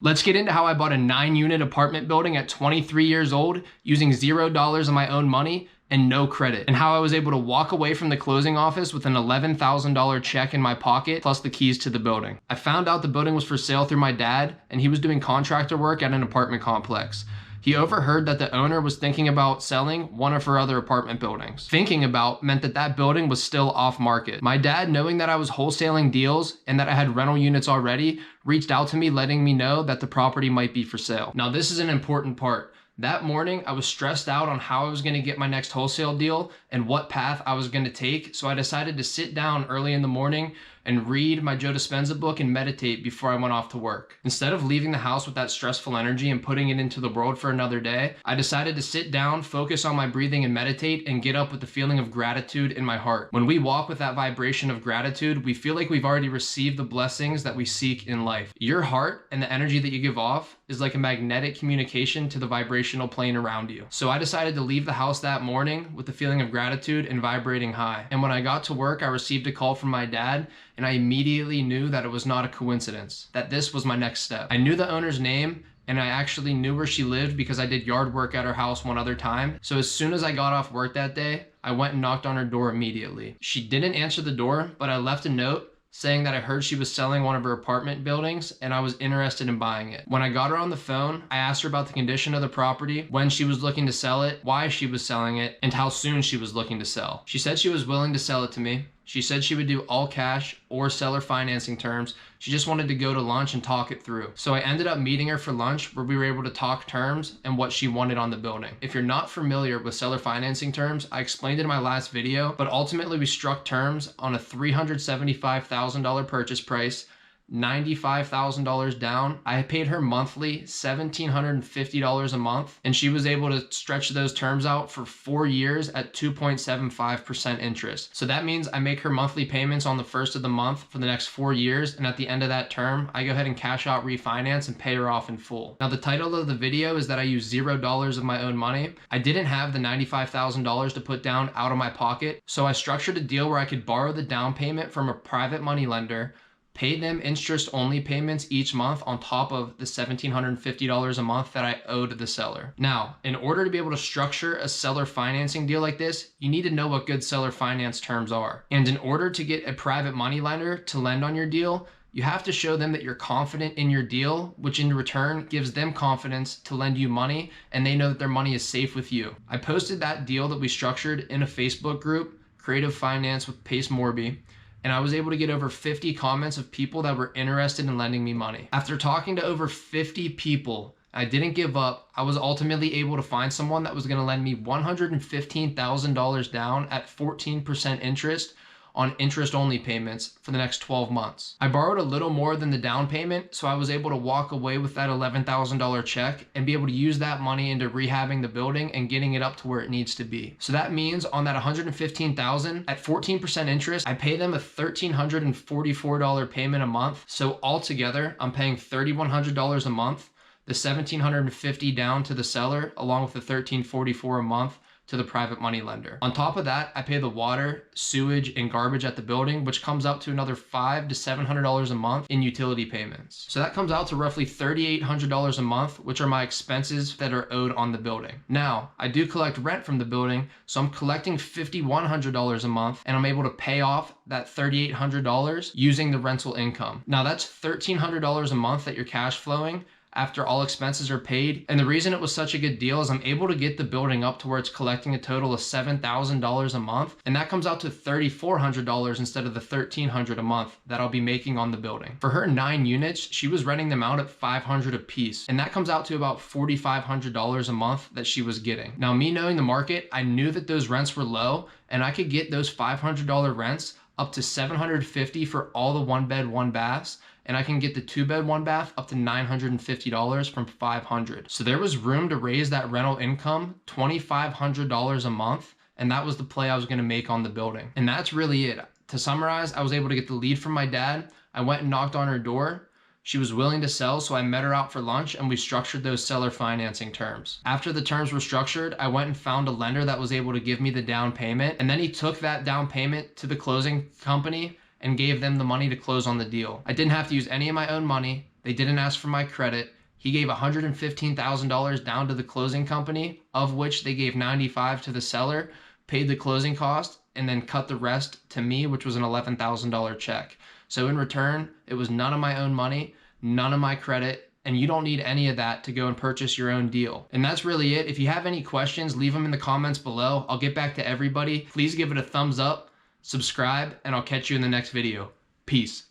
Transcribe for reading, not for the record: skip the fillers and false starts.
Let's get into how I bought a 9-unit apartment building at 23 years old using $0 of my own money and no credit, and how I was able to walk away from the closing office with an $11,000 check in my pocket plus the keys to the building. I found out the building was for sale through my dad, and he was doing contractor work at an apartment complex. He overheard that the owner was thinking about selling one of her other apartment buildings. Thinking about meant that that building was still off market. My dad, knowing that I was wholesaling deals and that I had rental units already, reached out to me letting me know that the property might be for sale. Now this is an important part. That morning, I was stressed out on how I was going to get my next wholesale deal and what path I was going to take, so I decided to sit down early in the morning and read my Joe Dispenza book and meditate before I went off to work. Instead of leaving the house with that stressful energy and putting it into the world for another day, I decided to sit down, focus on my breathing and meditate, and get up with the feeling of gratitude in my heart. When we walk with that vibration of gratitude, we feel like we've already received the blessings that we seek in life. Your heart and the energy that you give off is like a magnetic communication to the vibrational plane around you. So I decided to leave the house that morning with the feeling of gratitude and vibrating high. And when I got to work, I received a call from my dad, and I immediately knew that it was not a coincidence, that this was my next step. I knew the owner's name, and I actually knew where she lived because I did yard work at her house one other time. So as soon as I got off work that day, I went and knocked on her door immediately. She didn't answer the door, but I left a note saying that I heard she was selling one of her apartment buildings and I was interested in buying it. When I got her on the phone, I asked her about the condition of the property, when she was looking to sell it, why she was selling it, and how soon she was looking to sell. She said she was willing to sell it to me. She said she would do all cash or seller financing terms. She just wanted to go to lunch and talk it through. So I ended up meeting her for lunch where we were able to talk terms and what she wanted on the building. If you're not familiar with seller financing terms, I explained it in my last video, but ultimately we struck terms on a $375,000 purchase price, $95,000 down. I paid her monthly $1,750 a month, and she was able to stretch those terms out for 4 years at 2.75% interest. So that means I make her monthly payments on the first of the month for the next 4 years, and at the end of that term, I go ahead and cash out refinance and pay her off in full. Now the title of the video is that I use $0 of my own money. I didn't have the $95,000 to put down out of my pocket, so I structured a deal where I could borrow the down payment from a private money lender, pay them interest-only payments each month on top of the $1,750 a month that I owed the seller. Now, in order to be able to structure a seller financing deal like this, you need to know what good seller finance terms are. And in order to get a private money lender to lend on your deal, you have to show them that you're confident in your deal, which in return gives them confidence to lend you money, and they know that their money is safe with you. I posted that deal that we structured in a Facebook group, Creative Finance with Pace Morby, and I was able to get over 50 comments of people that were interested in lending me money. After talking to over 50 people, I didn't give up. I was ultimately able to find someone that was going to lend me $115,000 down at 14% interest on interest-only payments for the next 12 months. I borrowed a little more than the down payment, so I was able to walk away with that $11,000 check and be able to use that money into rehabbing the building and getting it up to where it needs to be. So that means on that $115,000 at 14% interest, I pay them a $1,344 payment a month. So altogether, I'm paying $3,100 a month, the $1,750 down to the seller, along with the $1,344 a month to the private money lender. On top of that, I pay the water, sewage, and garbage at the building, which comes up to another $500 to $700 a month in utility payments. So that comes out to roughly $3,800 a month, which are my expenses that are owed on the building. Now, I do collect rent from the building, so I'm collecting $5,100 a month, and I'm able to pay off that $3,800 using the rental income. Now that's $1,300 a month that you're cash flowing after all expenses are paid. And the reason it was such a good deal is I'm able to get the building up to where it's collecting a total of $7,000 a month. And that comes out to $3,400 instead of the $1,300 a month that I'll be making on the building. For her 9 units, she was renting them out at $500 a piece. And that comes out to about $4,500 a month that she was getting. Now, me knowing the market, I knew that those rents were low and I could get those $500 rents up to $750 for all the 1-bed, 1-baths. And I can get the 2-bed, 1-bath up to $950 from $500. So there was room to raise that rental income $2,500 a month. And that was the play I was gonna make on the building. And that's really it. To summarize, I was able to get the lead from my dad. I went and knocked on her door. She was willing to sell, so I met her out for lunch and we structured those seller financing terms. After the terms were structured, I went and found a lender that was able to give me the down payment. And then he took that down payment to the closing company and gave them the money to close on the deal. I didn't have to use any of my own money. They didn't ask for my credit. He gave $115,000 down to the closing company, of which they gave 95 to the seller, paid the closing cost, and then cut the rest to me, which was an $11,000 check. So in return, it was none of my own money, none of my credit, and you don't need any of that to go and purchase your own deal. And that's really it. If you have any questions, leave them in the comments below. I'll get back to everybody. Please give it a thumbs up, subscribe, and I'll catch you in the next video. Peace.